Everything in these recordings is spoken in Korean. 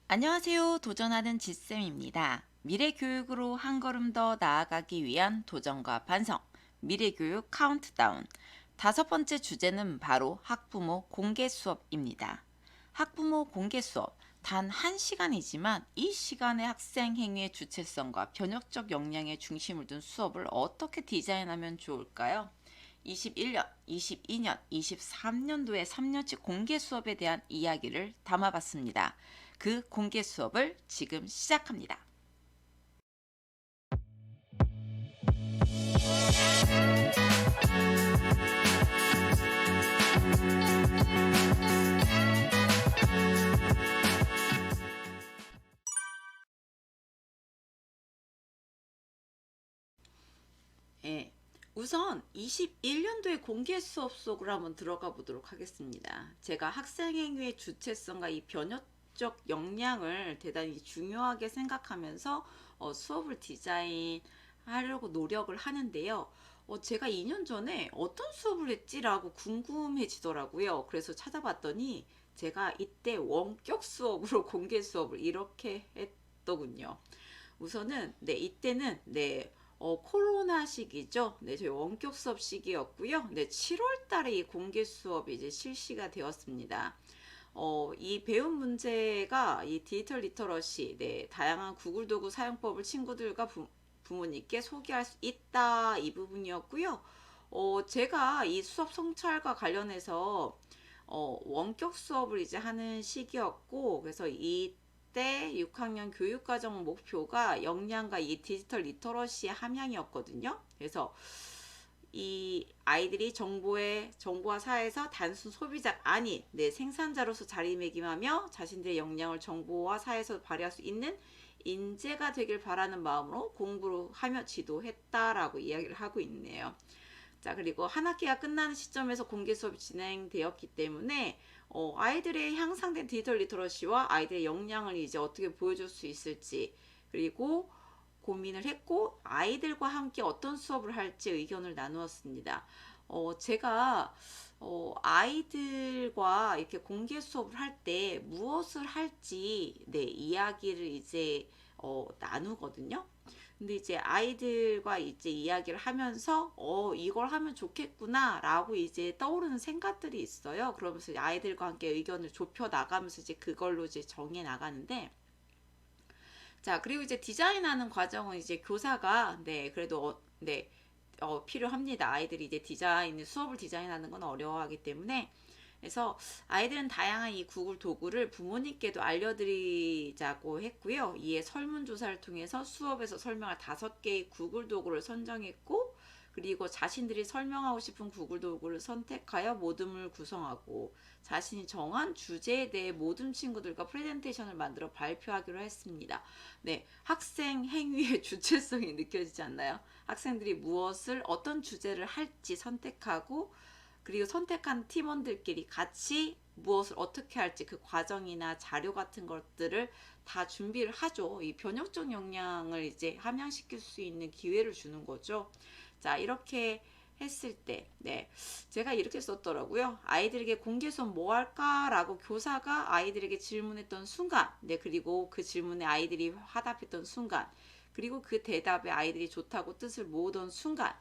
안녕하세요. 도전하는 지쌤입니다. 미래 교육으로 한 걸음 더 나아가기 위한 도전과 반성, 미래 교육 카운트다운. 다섯 번째 주제는 바로 학부모 공개 수업입니다. 학부모 공개 수업. 단 한 시간이지만 이 시간에 학생 행위의 주체성과 변혁적 역량에 중심을 둔 수업을 어떻게 디자인하면 좋을까요? 21년, 22년, 23년도의 3년치 공개 수업에 대한 이야기를 담아봤습니다. 그 공개 수업을 지금 시작합니다. 예, 우선 21년도의 공개 수업 속으로 한번 들어가 보도록 하겠습니다. 제가 학생 행위의 주체성과 이 변혁적 역량을 대단히 중요하게 생각하면서 수업을 디자인하려고 노력을 하는데요. 제가 2년 전에 어떤 수업을 했지라고 궁금해지더라고요. 그래서 찾아봤더니 제가 이때 원격 수업으로 공개 수업을 이렇게 했더군요. 우선은 이때는 코로나 시기죠. 저희 원격 수업 시기였고요. 7월 달에 이 공개 수업이 이제 실시가 되었습니다. 이 배운 문제가 이 디지털 리터러시, 다양한 구글 도구 사용법을 친구들과 부모님께 소개할 수 있다, 이 부분이었고요. 제가 이 수업 성찰과 관련해서 원격 수업을 이제 하는 시기였고, 그래서 이때 6학년 교육과정 목표가 역량과 이 디지털 리터러시 함양이었거든요. 그래서 이 아이들이 정보와 사회에서 단순 소비자가 아닌 생산자로서 자리매김하며 자신들의 역량을 정보와 사회에서 발휘할 수 있는 인재가 되길 바라는 마음으로 공부를 하며 지도했다라고 이야기를 하고 있네요. 자, 그리고 한 학기가 끝나는 시점에서 공개 수업이 진행되었기 때문에 아이들의 향상된 디지털 리터러시와 아이들의 역량을 이제 어떻게 보여줄 수 있을지, 그리고 고민을 했고 아이들과 함께 어떤 수업을 할지 의견을 나누었습니다. 제가 아이들과 이렇게 공개 수업을 할 때 무엇을 할지 이야기를 이제 나누거든요. 근데 이제 아이들과 이제 이야기를 하면서 이걸 하면 좋겠구나 라고 이제 떠오르는 생각들이 있어요. 그러면서 아이들과 함께 의견을 좁혀 나가면서 이제 그걸로 이제 정해 나가는데, 자, 그리고 이제 디자인하는 과정은 이제 교사가 그래도 필요합니다. 아이들이 이제 수업을 디자인하는 건 어려워하기 때문에. 그래서 아이들은 다양한 이 구글 도구를 부모님께도 알려드리자고 했고요. 이에 설문조사를 통해서 수업에서 설명할 5개의 구글 도구를 선정했고, 그리고 자신들이 설명하고 싶은 구글 도구를 선택하여 모둠을 구성하고 자신이 정한 주제에 대해 모든 친구들과 프레젠테이션을 만들어 발표하기로 했습니다. 학생 행위의 주체성이 느껴지지 않나요? 학생들이 무엇을 어떤 주제를 할지 선택하고, 그리고 선택한 팀원들끼리 같이 무엇을 어떻게 할지 그 과정이나 자료 같은 것들을 다 준비를 하죠. 이 변혁적 역량을 이제 함양시킬 수 있는 기회를 주는 거죠. 자, 이렇게 했을 때, 제가 이렇게 썼더라고요. 아이들에게 공개 수업 뭐 할까라고 교사가 아이들에게 질문했던 순간, 그리고 그 질문에 아이들이 화답했던 순간, 그리고 그 대답에 아이들이 좋다고 뜻을 모으던 순간,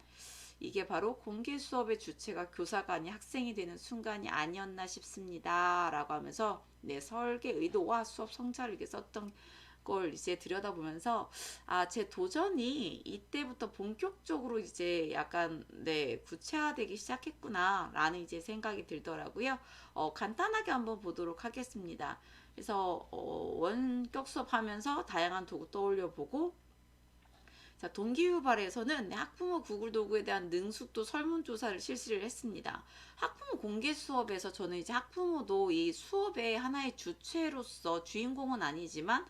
이게 바로 공개 수업의 주체가 교사가 아닌 학생이 되는 순간이 아니었나 싶습니다. 라고 하면서 설계 의도와 수업 성찰을 이렇게 썼던 걸 이제 들여다보면서 제 도전이 이때부터 본격적으로 이제 약간 구체화되기 시작했구나 라는 이제 생각이 들더라고요. 간단하게 한번 보도록 하겠습니다. 그래서 원격 수업하면서 다양한 도구 떠올려 보고, 자, 동기유발에서는 학부모 구글 도구에 대한 능숙도 설문조사를 실시를 했습니다. 학부모 공개 수업에서 저는 이제 학부모도 이 수업의 하나의 주체로서 주인공은 아니지만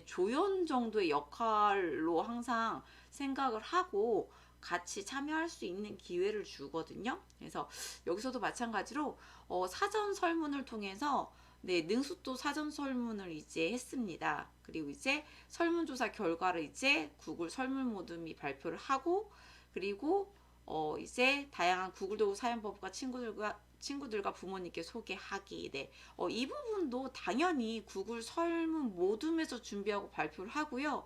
조연 정도의 역할로 항상 생각을 하고 같이 참여할 수 있는 기회를 주거든요. 그래서 여기서도 마찬가지로 사전 설문을 통해서 능숙도 사전 설문을 이제 했습니다. 그리고 이제 설문조사 결과를 이제 구글 설문 모둠이 발표를 하고, 그리고 이제 다양한 구글 도구 사용법과 친구들과 부모님께 소개하기. 네. 이 부분도 당연히 구글 설문 모둠에서 준비하고 발표를 하고요.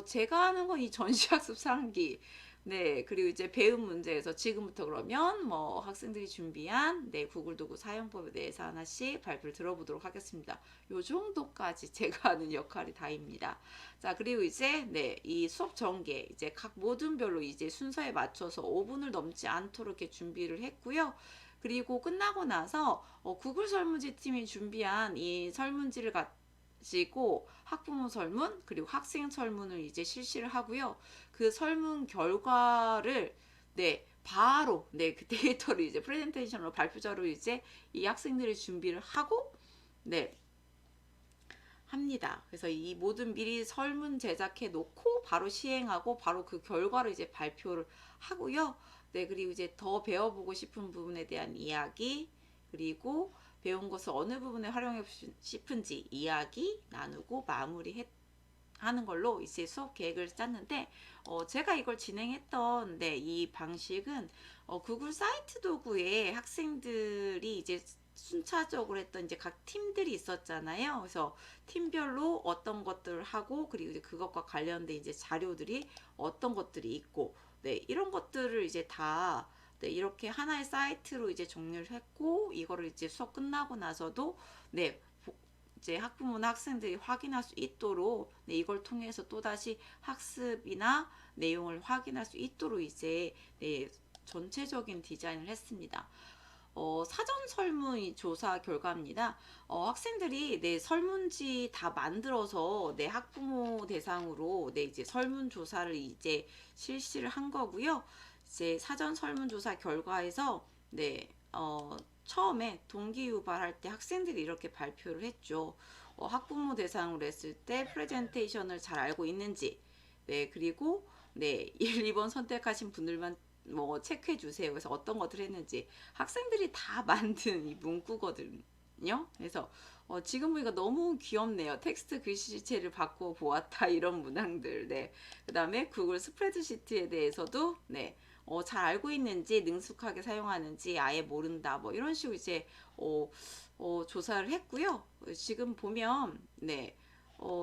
제가 하는 건 이 전시학습 상기. 네, 그리고 이제 배움 문제에서 지금부터 그러면 뭐 학생들이 준비한 네, 구글 도구 사용법에 대해서 하나씩 발표를 들어보도록 하겠습니다. 요 정도까지 제가 하는 역할이 다입니다. 자, 그리고 이제 네, 이 수업 전개 이제 각 모둠별로 이제 순서에 맞춰서 5분을 넘지 않도록 이렇게 준비를 했고요. 그리고 끝나고 나서 구글 설문지 팀이 준비한 이 설문지를 가지고 학부모 설문 그리고 학생 설문을 이제 실시를 하고요. 그 설문 결과를 네 바로 네 그 데이터를 이제 프레젠테이션으로 발표자로 이제 이 학생들이 준비를 하고 네 합니다. 그래서 이 모든 미리 설문 제작해 놓고 바로 시행하고 바로 그 결과를 이제 발표를 하고요. 네, 그리고 이제 더 배워보고 싶은 부분에 대한 이야기, 그리고 배운 것을 어느 부분에 활용해 싶은지 이야기 나누고 하는 걸로 이제 수업 계획을 짰는데, 제가 이걸 진행했던 네, 이 방식은 구글 사이트 도구에 학생들이 이제 순차적으로 했던 이제 각 팀들이 있었잖아요. 그래서 팀별로 어떤 것들을 하고 그리고 이제 그것과 관련된 이제 자료들이 어떤 것들이 있고 네, 이런 것들을 이제 다 네, 이렇게 하나의 사이트로 이제 정리를 했고 이거를 이제 수업 끝나고 나서도 네, 이제 학부모나 학생들이 확인할 수 있도록 네, 이걸 통해서 또다시 학습이나 내용을 확인할 수 있도록 이제 네, 전체적인 디자인을 했습니다. 사전 설문 조사 결과입니다. 학생들이 네, 설문지 다 만들어서 네, 학부모 대상으로 네, 이제 설문 조사를 이제 실시를 한 거고요. 이제 사전 설문 조사 결과에서 네, 처음에 동기 유발할 때 학생들이 이렇게 발표를 했죠. 학부모 대상으로 했을 때 프레젠테이션을 잘 알고 있는지, 네, 그리고 네, 1, 2번 선택하신 분들만 뭐 체크해 주세요. 그래서 어떤 것들 했는지 학생들이 다 만든 이 문구거든요. 그래서 지금 보니까 너무 귀엽네요. 텍스트 글씨체를 바꿔 보았다 이런 문항들. 네. 그다음에 구글 스프레드시트에 대해서도 네. 잘 알고 있는지 능숙하게 사용하는지 아예 모른다 뭐 이런 식으로 이제 조사를 했고요. 지금 보면 네.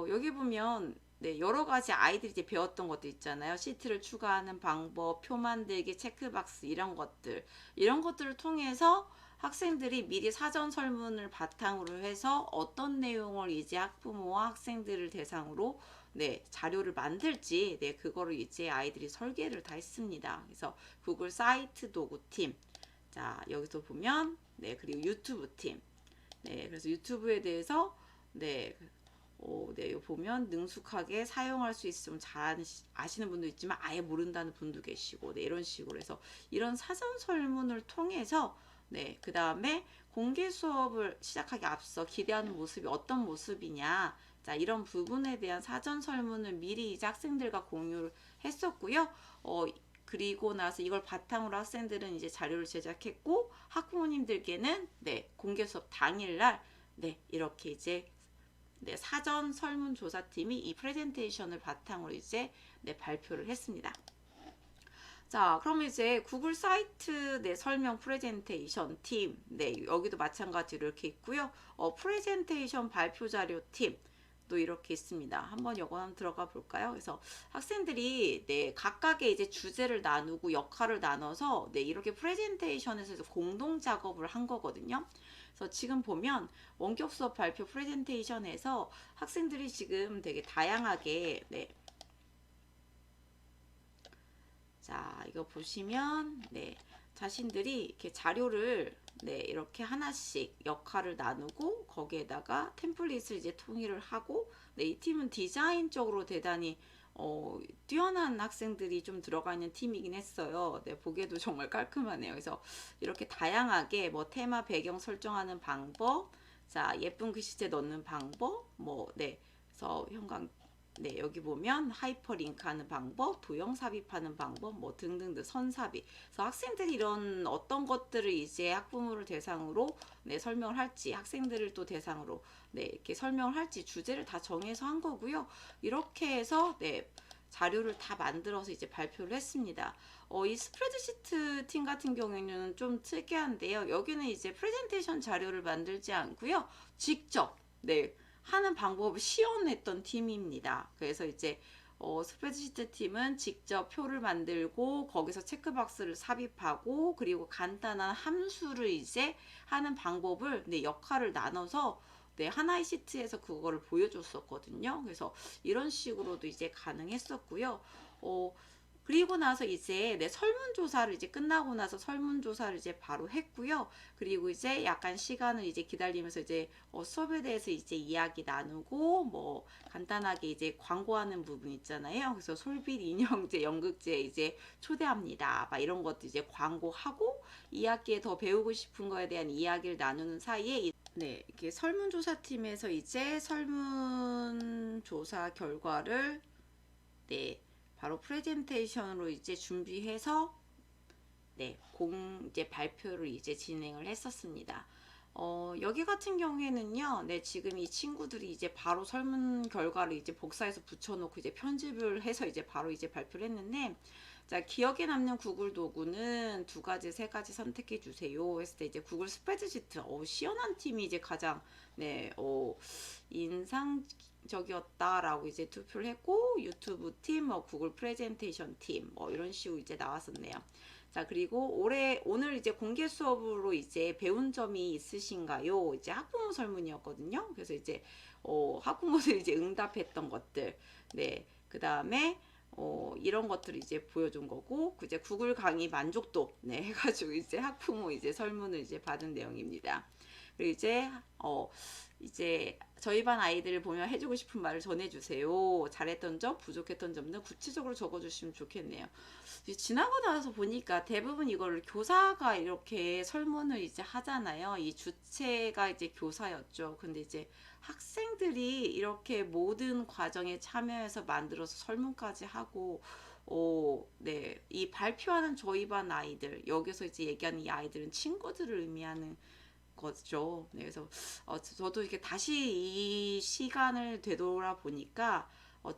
여기 보면 네, 여러 가지 아이들이 이제 배웠던 것도 있잖아요. 시트를 추가하는 방법, 표 만들기, 체크박스 이런 것들을 통해서 학생들이 미리 사전 설문을 바탕으로 해서 어떤 내용을 이제 학부모와 학생들을 대상으로 네, 자료를 만들지 네, 그거를 이제 아이들이 설계를 다 했습니다. 그래서 구글 사이트 도구 팀. 자, 여기서 보면 네, 그리고 유튜브 팀. 네, 그래서 유튜브에 대해서 네, 네, 보면 능숙하게 사용할 수 있으면 잘 아시는 분도 있지만 아예 모른다는 분도 계시고, 네, 이런 식으로 해서 이런 사전 설문을 통해서, 네, 그 다음에 공개 수업을 시작하기 앞서 기대하는 모습이 어떤 모습이냐, 자, 이런 부분에 대한 사전 설문을 미리 이제 학생들과 공유를 했었고요. 그리고 나서 이걸 바탕으로 학생들은 이제 자료를 제작했고, 학부모님들께는, 네, 공개 수업 당일날, 네, 이렇게 이제 네, 사전 설문조사팀이 이 프레젠테이션을 바탕으로 이제 네, 발표를 했습니다. 자, 그럼 이제 구글 사이트 네, 설명 프레젠테이션 팀, 네, 여기도 마찬가지로 이렇게 있고요. 프레젠테이션 발표 자료 팀, 또 이렇게 있습니다. 한번 요거 한번 들어가 볼까요? 그래서 학생들이 네, 각각의 이제 주제를 나누고 역할을 나눠서 네, 이렇게 프레젠테이션에서 공동 작업을 한 거거든요. 그래서 지금 보면 원격 수업 발표 프레젠테이션에서 학생들이 지금 되게 다양하게 네. 자, 이거 보시면 네. 자신들이 이렇게 자료를 네, 이렇게 하나씩 역할을 나누고 거기에다가 템플릿을 이제 통일을 하고 네, 이 팀은 디자인적으로 대단히 뛰어난 학생들이 좀 들어가 있는 팀이긴 했어요. 네, 보기에도 정말 깔끔하네요. 그래서 이렇게 다양하게 뭐 테마 배경 설정하는 방법, 자, 예쁜 글씨체 넣는 방법, 뭐, 네, 그래서 형광, 네, 여기 보면 하이퍼링크 하는 방법, 도형 삽입하는 방법, 뭐 등등등 선삽입. 그래서 학생들이 이런 어떤 것들을 이제 학부모를 대상으로 네, 설명을 할지, 학생들을 또 대상으로 네, 이렇게 설명을 할지 주제를 다 정해서 한 거고요. 이렇게 해서 네, 자료를 다 만들어서 이제 발표를 했습니다. 이 스프레드시트 팀 같은 경우에는 좀 특이한데요. 여기는 이제 프레젠테이션 자료를 만들지 않고요. 직접 네, 하는 방법을 시연했던 팀입니다. 그래서 이제 스프레드시트 팀은 직접 표를 만들고 거기서 체크박스를 삽입하고 그리고 간단한 함수를 이제 하는 방법을 네, 역할을 나눠서 네, 하나의 시트에서 그거를 보여줬었거든요. 그래서 이런 식으로도 이제 가능했었고요. 그리고 나서 이제 내 설문조사를 이제 끝나고 나서 설문조사를 이제 바로 했고요. 그리고 이제 약간 시간을 이제 기다리면서 이제 수업에 대해서 이제 이야기 나누고 뭐 간단하게 이제 광고하는 부분 있잖아요. 그래서 솔빛 인형제 연극제 이제 초대합니다. 막 이런 것도 이제 광고하고 2학기에 더 배우고 싶은 거에 대한 이야기를 나누는 사이에 네, 이렇게 설문조사 팀에서 이제 설문조사 결과를 네, 바로 프레젠테이션으로 이제 준비해서 네, 이제 발표를 이제 진행을 했었습니다. 여기 같은 경우에는요, 네, 지금 이 친구들이 이제 바로 설문 결과를 이제 복사해서 붙여놓고 이제 편집을 해서 이제 바로 이제 발표를 했는데, 자, 기억에 남는 구글 도구는 두 가지, 세 가지 선택해 주세요. 했을 때 이제 구글 스프레드시트, 시연한 팀이 이제 가장, 네, 인상적이었다라고 이제 투표를 했고, 유튜브 팀, 구글 프레젠테이션 팀, 이런 식으로 이제 나왔었네요. 자, 그리고 오늘 이제 공개 수업으로 이제 배운 점이 있으신가요? 이제 학부모 설문이었거든요. 그래서 이제, 학부모들이 이제 응답했던 것들, 네, 그 다음에, 이런 것들을 이제 보여준 거고, 이제 구글 강의 만족도, 네, 해가지고 이제 학부모 이제 설문을 이제 받은 내용입니다. 그리고 이제 저희 반 아이들을 보면 해주고 싶은 말을 전해주세요. 잘했던 점, 부족했던 점은 구체적으로 적어주시면 좋겠네요. 지나고 나서 보니까 대부분 이거를 교사가 이렇게 설문을 이제 하잖아요. 이 주체가 이제 교사였죠. 근데 이제 학생들이 이렇게 모든 과정에 참여해서 만들어서 설문까지 하고, 네, 이 발표하는 저희 반 아이들, 여기서 이제 얘기하는 이 아이들은 친구들을 의미하는 거죠. 네, 그래서 저도 이렇게 다시 이 시간을 되돌아 보니까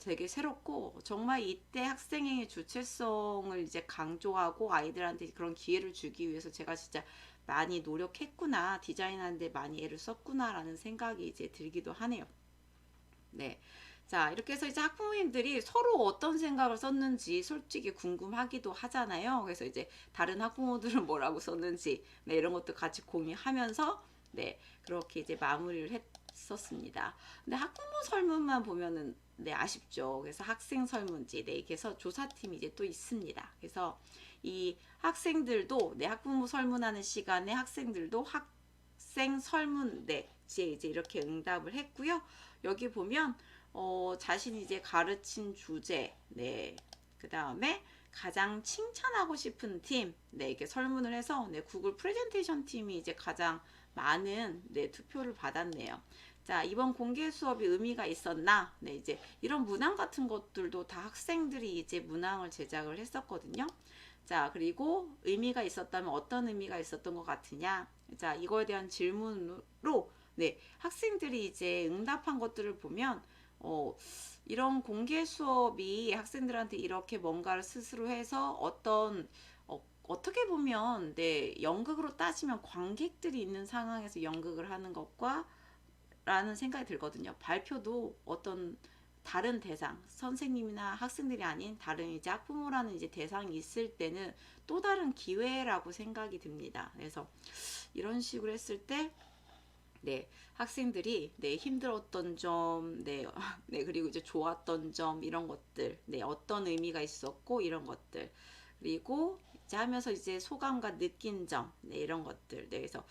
되게 새롭고 정말 이때 학생의 주체성을 이제 강조하고 아이들한테 그런 기회를 주기 위해서 제가 진짜 많이 노력했구나, 디자인하는데 많이 애를 썼구나라는 생각이 이제 들기도 하네요. 네. 자, 이렇게 해서 이제 학부모님들이 서로 어떤 생각을 썼는지 솔직히 궁금하기도 하잖아요. 그래서 이제 다른 학부모들은 뭐라고 썼는지, 네, 이런 것도 같이 공유하면서, 네, 그렇게 이제 마무리를 했었습니다. 근데 학부모 설문만 보면은, 네, 아쉽죠. 그래서 학생 설문지, 네, 이렇게 해서 조사팀이 이제 또 있습니다. 그래서 이 학생들도, 네, 학부모 설문하는 시간에 학생들도 학생 설문, 네, 이제 이렇게 응답을 했고요. 여기 보면 자신이 이제 가르친 주제, 네, 그 다음에 가장 칭찬하고 싶은 팀, 네, 이렇게 설문을 해서 네, 구글 프레젠테이션 팀이 이제 가장 많은 네, 투표를 받았네요. 자, 이번 공개 수업이 의미가 있었나? 네, 이제 이런 문항 같은 것들도 다 학생들이 이제 문항을 제작을 했었거든요. 자, 그리고 의미가 있었다면 어떤 의미가 있었던 것 같으냐? 자, 이거에 대한 질문으로 네, 학생들이 이제 응답한 것들을 보면 이런 공개 수업이 학생들한테 이렇게 뭔가를 스스로 해서 어떻게 보면 네, 연극으로 따지면 관객들이 있는 상황에서 연극을 하는 것과 라는 생각이 들거든요. 발표도 어떤 다른 대상, 선생님이나 학생들이 아닌 다른 이제 학부모라는 이제 대상이 있을 때는 또 다른 기회라고 생각이 듭니다. 그래서 이런 식으로 했을 때 네, 학생들이 네, 힘들었던 점, 네, 네, 그리고 이제 좋았던 점 이런 것들, 네, 어떤 의미가 있었고 이런 것들, 그리고 이제 하면서 이제 소감과 느낀 점, 네, 이런 것들, 네, 그래서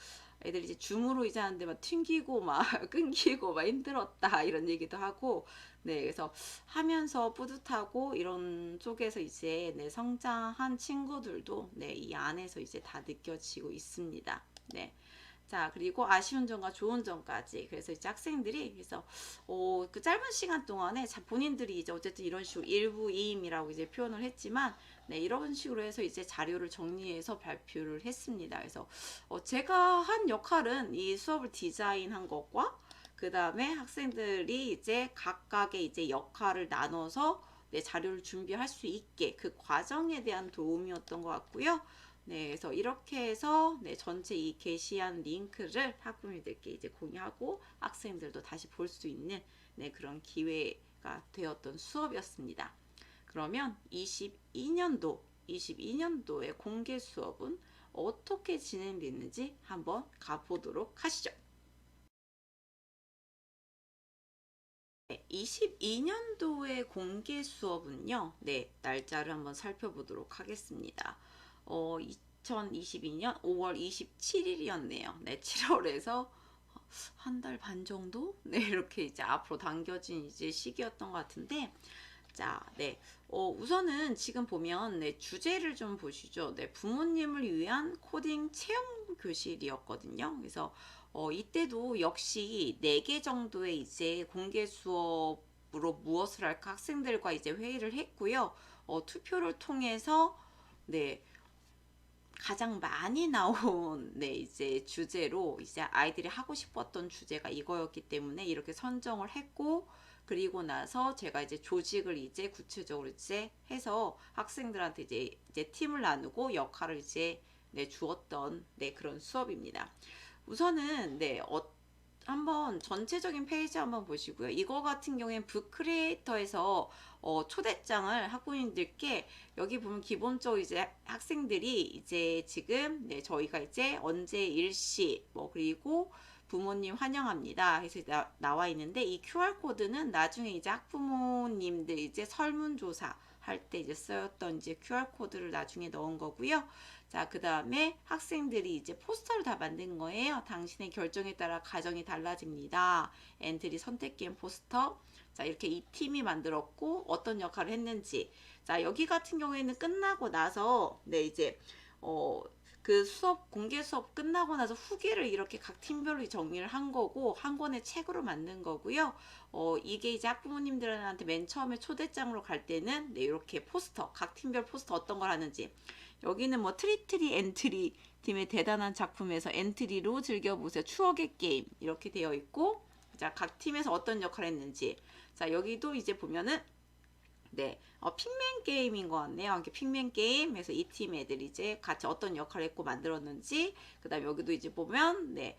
애들이 이제 줌으로 이제 하는데 막 튕기고 막 끊기고 막 힘들었다 이런 얘기도 하고, 네, 그래서 하면서 뿌듯하고 이런 쪽에서 이제 네, 성장한 친구들도 네, 이 안에서 이제 다 느껴지고 있습니다. 네. 자, 그리고 아쉬운 점과 좋은 점까지. 그래서 이제 학생들이, 그래서, 그 짧은 시간 동안에 본인들이 이제 어쨌든 이런 식으로 일부 이임이라고 이제 표현을 했지만, 네, 이런 식으로 해서 이제 자료를 정리해서 발표를 했습니다. 그래서, 제가 한 역할은 이 수업을 디자인한 것과, 그 다음에 학생들이 이제 각각의 이제 역할을 나눠서 네, 자료를 준비할 수 있게 그 과정에 대한 도움이었던 것 같고요. 네, 그래서 이렇게 해서 네, 전체 이 게시한 링크를 학부모님들께 이제 공유하고 학생들도 다시 볼 수 있는 네, 그런 기회가 되었던 수업이었습니다. 그러면 22년도의 공개 수업은 어떻게 진행됐는지 한번 가보도록 하시죠. 22년도의 공개 수업은요, 네, 날짜를 한번 살펴보도록 하겠습니다. 2022년 5월 27일이었네요. 네, 7월에서 한 달 반 정도? 네, 이렇게 이제 앞으로 당겨진 이제 시기였던 것 같은데, 자, 네. 우선은 지금 보면 네, 주제를 좀 보시죠. 네, 부모님을 위한 코딩 체험 교실이었거든요. 그래서 이때도 역시 4개 정도의 이제 공개 수업으로 무엇을 할까 학생들과 이제 회의를 했고요. 투표를 통해서 네, 가장 많이 나온 네 이제 주제로 이제 아이들이 하고 싶었던 주제가 이거였기 때문에 이렇게 선정을 했고, 그리고 나서 제가 이제 조직을 이제 구체적으로 이제 해서 학생들한테 이제 팀을 나누고 역할을 이제 네 주었던 네 그런 수업입니다. 우선은 네 한번 전체적인 페이지 한번 보시고요. 이거 같은 경우에는 북크리에이터에서 초대장을 학부모님들께 여기 보면 기본적으로 이제 학생들이 이제 지금 네, 저희가 이제 언제 일시 뭐 그리고 부모님 환영합니다 해서 나와 있는데, 이 QR코드는 나중에 이제 학부모님들 이제 설문조사 할 때 이제 쓰였던 이제 QR코드를 나중에 넣은 거고요. 자, 그 다음에 학생들이 이제 포스터를 다 만든 거예요. 당신의 결정에 따라 가정이 달라집니다. 엔트리 선택 게임 포스터. 자, 이렇게 이 팀이 만들었고 어떤 역할을 했는지. 자, 여기 같은 경우에는 끝나고 나서 네, 이제 그 수업 공개 수업 끝나고 나서 후기를 이렇게 각 팀별로 정리를 한 거고 한 권의 책으로 만든 거고요. 이게 이제 학부모님들한테 맨 처음에 초대장으로 갈 때는 네, 이렇게 포스터 각 팀별 포스터 어떤 걸 하는지, 여기는 뭐 트리트리 엔트리 팀의 대단한 작품에서 엔트리로 즐겨보세요. 추억의 게임 이렇게 되어 있고, 자, 각 팀에서 어떤 역할을 했는지. 자, 여기도 이제 보면은 네, 핑맨 게임인 것 같네요. 이렇게 핑맨 게임에서 이 팀 애들이 이제 같이 어떤 역할을 했고 만들었는지. 그다음 여기도 이제 보면 네,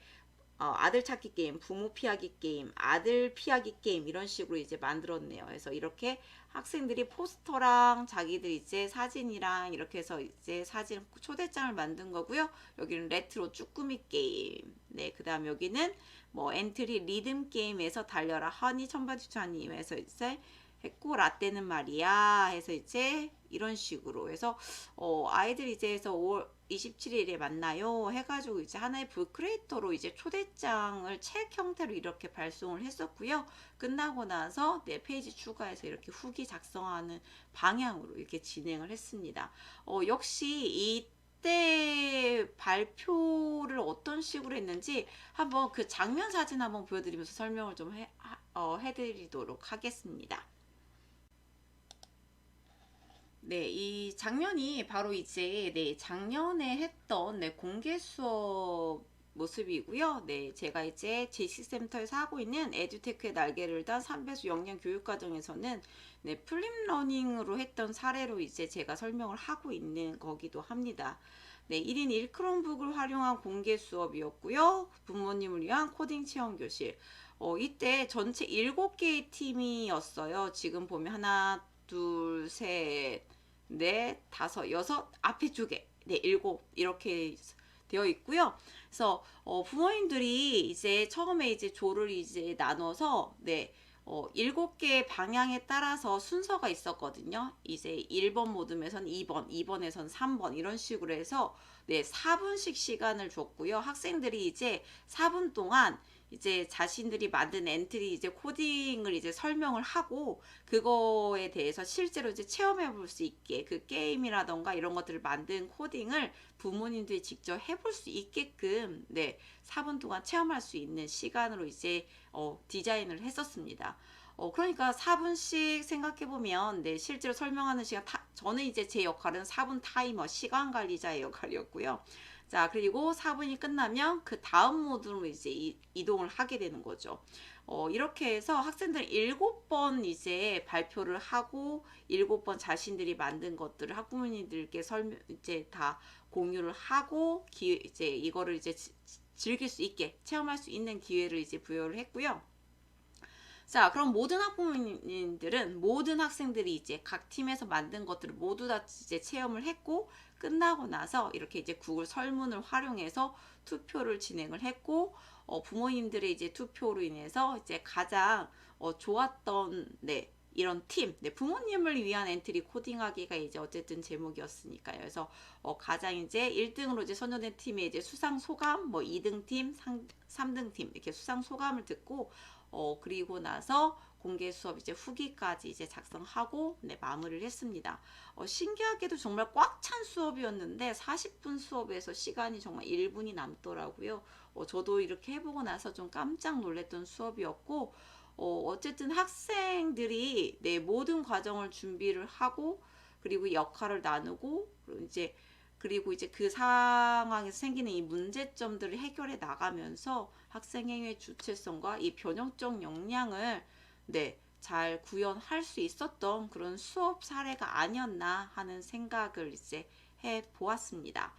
아들 찾기 게임, 부모 피하기 게임, 아들 피하기 게임 이런 식으로 이제 만들었네요. 그래서 이렇게 학생들이 포스터랑 자기들 이제 사진이랑 이렇게 해서 이제 사진 초대장을 만든 거고요. 여기는 레트로 쭈꾸미 게임. 네, 그다음 여기는 뭐 엔트리 리듬 게임에서 달려라 허니 천바주차님에서 이제 했고, 라떼는 말이야 해서 이제 이런 식으로 해서 아이들이 이제 해서 5월 27일에 만나요 해가지고 이제 하나의 북크리에이터로 이제 초대장을 책 형태로 이렇게 발송을 했었고요. 끝나고 나서 네 페이지 추가해서 이렇게 후기 작성하는 방향으로 이렇게 진행을 했습니다. 역시 이때 발표를 어떤 식으로 했는지 한번 그 장면 사진 한번 보여드리면서 설명을 좀 해드리도록 하겠습니다. 네, 이 장면이 바로 이제 네, 작년에 했던 네, 공개 수업 모습이고요. 네, 제가 이제 제시센터에서 하고 있는 에듀테크의 날개를 단 3배수 역량 교육 과정에서는 네, 플립 러닝으로 했던 사례로 이제 제가 설명을 하고 있는 거기도 합니다. 네, 1인 1크롬북을 활용한 공개 수업이었고요. 부모님을 위한 코딩 체험 교실. 이때 전체 7개의 팀이었어요. 지금 보면 하나, 둘, 셋, 넷, 다섯, 여섯, 앞에 쪽에 네, 일곱 이렇게 되어 있고요. 그래서 부모님들이 이제 처음에 이제 조를 이제 나눠서 네, 7개의 방향에 따라서 순서가 있었거든요. 이제 1번 모듬에선 2번, 2번에선 3번 이런 식으로 해서 네, 4분씩 시간을 줬고요. 학생들이 이제 4분 동안 이제 자신들이 만든 엔트리 이제 코딩을 이제 설명을 하고 그거에 대해서 실제로 이제 체험해 볼 수 있게 그 게임이라던가 이런 것들을 만든 코딩을 부모님들이 직접 해볼 수 있게끔 네 4분 동안 체험할 수 있는 시간으로 이제 디자인을 했었습니다. 그러니까 4분씩 생각해 보면 네 실제로 설명하는 시간 저는 이제 제 역할은 4분 타이머 시간 관리자의 역할이었고요. 자, 그리고 4분이 끝나면 그 다음 모드로 이제 이동을 하게 되는 거죠. 이렇게 해서 학생들 7번 이제 발표를 하고 7번 자신들이 만든 것들을 학부모님들께 이제 다 공유를 하고 이제 이거를 이제 즐길 수 있게 체험할 수 있는 기회를 이제 부여를 했고요. 자, 그럼 모든 학부모님들은 모든 학생들이 이제 각 팀에서 만든 것들을 모두 다 이제 체험을 했고 끝나고 나서 이렇게 이제 구글 설문을 활용해서 투표를 진행을 했고 부모님들의 이제 투표로 인해서 이제 가장 좋았던 이런 팀, 부모님을 위한 엔트리 코딩하기가 이제 어쨌든 제목이었으니까요. 그래서 가장 이제 1등으로 이제 선정된 팀의 이제 수상 소감, 뭐 2등 팀, 3등 팀 이렇게 수상 소감을 듣고 그리고 나서 공개 수업 이제 후기까지 이제 작성하고 마무리를 했습니다. 신기하게도 정말 꽉 찬 수업이었는데 40분 수업에서 시간이 정말 1분이 남더라고요. 저도 이렇게 해보고 나서 좀 깜짝 놀랐던 수업이었고 어쨌든 학생들이 모든 과정을 준비를 하고 그리고 역할을 나누고 그리고 이제 그 상황에서 생기는 이 문제점들을 해결해 나가면서 학생 행위의 주체성과 이 변형적 역량을 잘 구현할 수 있었던 그런 수업 사례가 아니었나 하는 생각을 이제 해 보았습니다.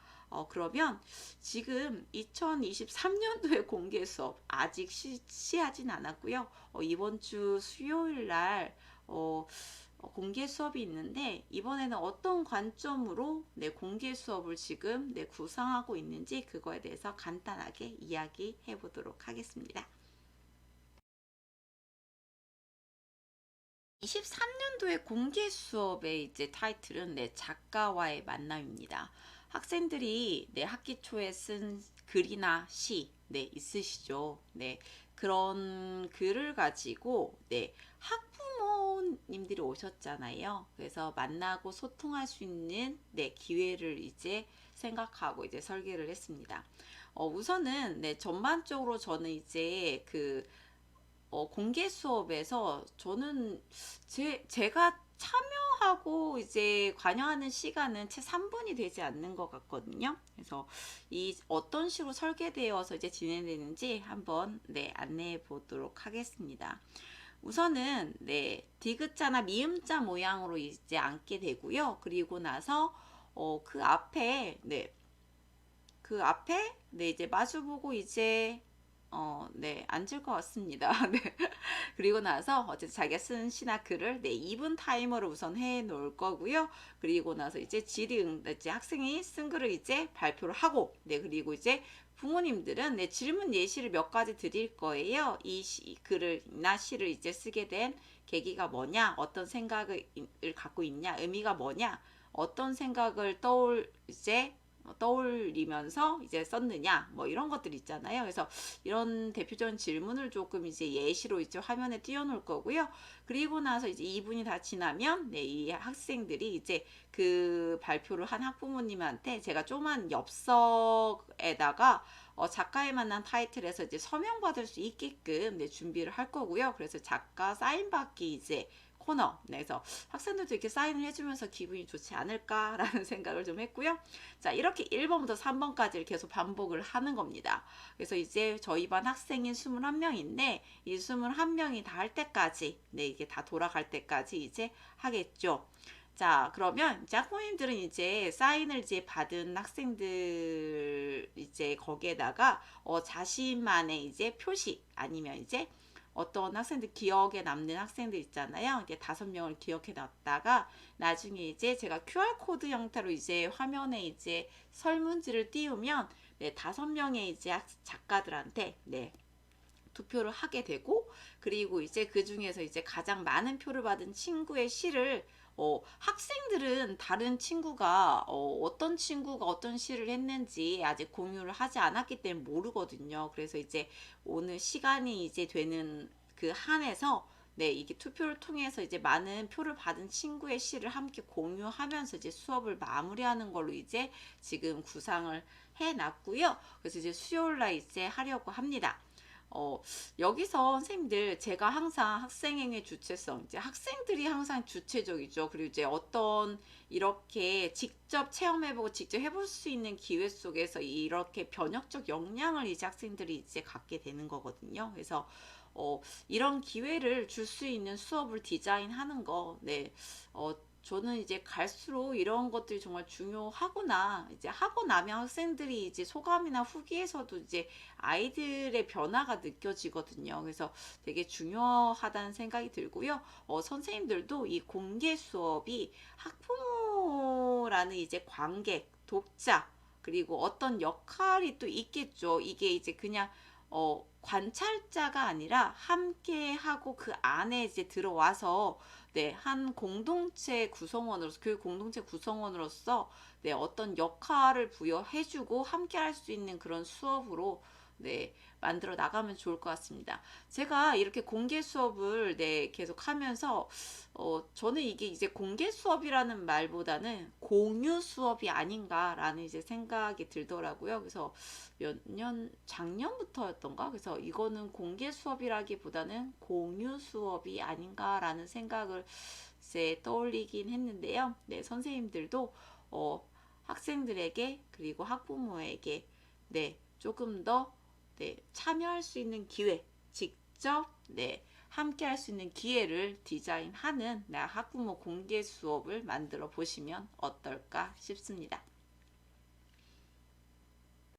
그러면 지금 2023년도의 공개 수업 아직 시하진 않았고요. 이번 주 수요일 날 공개 수업이 있는데 이번에는 어떤 관점으로 공개 수업을 지금 구상하고 있는지 그거에 대해서 간단하게 이야기해 보도록 하겠습니다. 23년도의 공개 수업의 이제 타이틀은 작가와의 만남입니다. 학생들이 학기 초에 쓴 글이나 시 있으시죠. 그런 글을 가지고 학부모님들이 오셨잖아요. 그래서 만나고 소통할 수 있는 기회를 이제 생각하고 이제 설계를 했습니다. 우선은 전반적으로 저는 이제 공개 수업에서 저는 제가 참여하고 이제 관여하는 시간은 채 3분이 되지 않는 것 같거든요. 그래서 이 어떤 식으로 설계되어서 이제 진행되는지 한번 안내해 보도록 하겠습니다. 우선은 디귿자나 미음자 모양으로 이제 앉게 되고요. 그리고 나서 그 앞에 이제 마주보고 이제 앉을 것 같습니다. 그리고 나서 어쨌든 자기가 쓴 시나 글을 2분 타이머를 우선 해 놓을 거고요. 그리고 나서 이제 이제 학생이 쓴 글을 이제 발표를 하고 그리고 이제 부모님들은 질문 예시를 몇 가지 드릴 거예요. 이 글을나 시를 이제 쓰게 된 계기가 뭐냐, 어떤 생각을 갖고 있냐, 의미가 뭐냐, 어떤 생각을 떠올리면서 이제 썼느냐 뭐 이런 것들 있잖아요. 그래서 이런 대표적인 질문을 조금 이제 예시로 이제 화면에 띄워놓을 거고요. 그리고 나서 이제 2분이 다 지나면 이 학생들이 이제 그 발표를 한 학부모님한테 제가 조그만 엽서에다가 작가에 만난 타이틀에서 이제 서명 받을 수 있게끔 준비를 할 거고요. 그래서 작가 사인 받기 이제 코너. 그래서 학생들도 이렇게 사인을 해주면서 기분이 좋지 않을까라는 생각을 좀 했고요. 자, 이렇게 1번부터 3번까지를 계속 반복을 하는 겁니다. 그래서 이제 저희 반 학생이 21명인데 이 21명이 다 할 때까지 이게 다 돌아갈 때까지 이제 하겠죠. 자, 그러면 이제 학부모님들은 이제 사인을 이제 받은 학생들 이제 거기에다가 자신만의 이제 표시 아니면 이제 어떤 학생들 기억에 남는 학생들 있잖아요. 이게 5명을 기억해 놨다가 나중에 이제 제가 QR코드 형태로 이제 화면에 이제 설문지를 띄우면 5명의 이제 작가들한테 투표를 하게 되고 그리고 이제 그 중에서 이제 가장 많은 표를 받은 친구의 시를 학생들은 다른 친구가 어떤 친구가 어떤 시를 했는지 아직 공유를 하지 않았기 때문에 모르거든요. 그래서 이제 오늘 시간이 이제 되는 그 한에서 이게 투표를 통해서 이제 많은 표를 받은 친구의 시를 함께 공유하면서 이제 수업을 마무리하는 걸로 이제 지금 구상을 해 놨고요. 그래서 이제 수요일 날 이제 하려고 합니다. 여기서 선생님들 제가 항상 학생행위 주체성, 이제 학생들이 항상 주체적이죠. 그리고 이제 어떤 이렇게 직접 체험해보고 직접 해볼 수 있는 기회 속에서 이렇게 변혁적 역량을 이제 학생들이 이제 갖게 되는 거거든요. 그래서 이런 기회를 줄 수 있는 수업을 디자인하는 거, 네, 저는 이제 갈수록 이런 것들이 정말 중요하구나. 이제 하고 나면 학생들이 이제 소감이나 후기에서도 이제 아이들의 변화가 느껴지거든요. 그래서 되게 중요하다는 생각이 들고요. 선생님들도 이 공개 수업이 학부모라는 이제 관객, 독자, 그리고 어떤 역할이 또 있겠죠. 이게 이제 그냥 관찰자가 아니라 함께 하고 그 안에 이제 들어와서 네, 한 공동체 구성원으로서, 교육 공동체 구성원으로서 네, 어떤 역할을 부여해주고 함께 할 수 있는 그런 수업으로 네, 만들어 나가면 좋을 것 같습니다. 제가 이렇게 공개 수업을 네, 계속 하면서 저는 이게 이제 공개 수업이라는 말보다는 공유 수업이 아닌가라는 이제 생각이 들더라고요. 그래서 작년부터였던가? 그래서 이거는 공개 수업이라기보다는 공유 수업이 아닌가라는 생각을 이제 떠올리긴 했는데요. 네, 선생님들도 학생들에게 그리고 학부모에게 네, 조금 더 네, 참여할 수 있는 기회, 직접 네, 함께 할 수 있는 기회를 디자인하는 네, 학부모 공개 수업을 만들어 보시면 어떨까 싶습니다.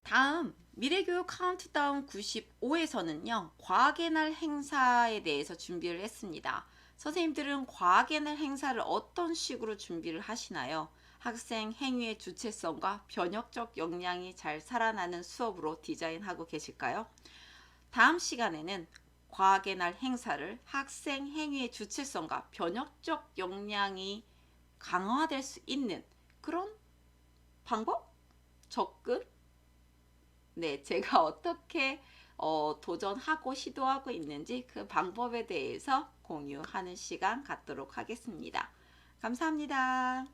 다음 미래교육 카운트다운 95에서는요. 과학의 날 행사에 대해서 준비를 했습니다. 선생님들은 과학의 날 행사를 어떤 식으로 준비를 하시나요? 학생 행위의 주체성과 변혁적 역량이 잘 살아나는 수업으로 디자인하고 계실까요? 다음 시간에는 과학의 날 행사를 학생 행위의 주체성과 변혁적 역량이 강화될 수 있는 그런 방법? 접근? 네, 제가 어떻게 도전하고 시도하고 있는지 그 방법에 대해서 공유하는 시간 갖도록 하겠습니다. 감사합니다.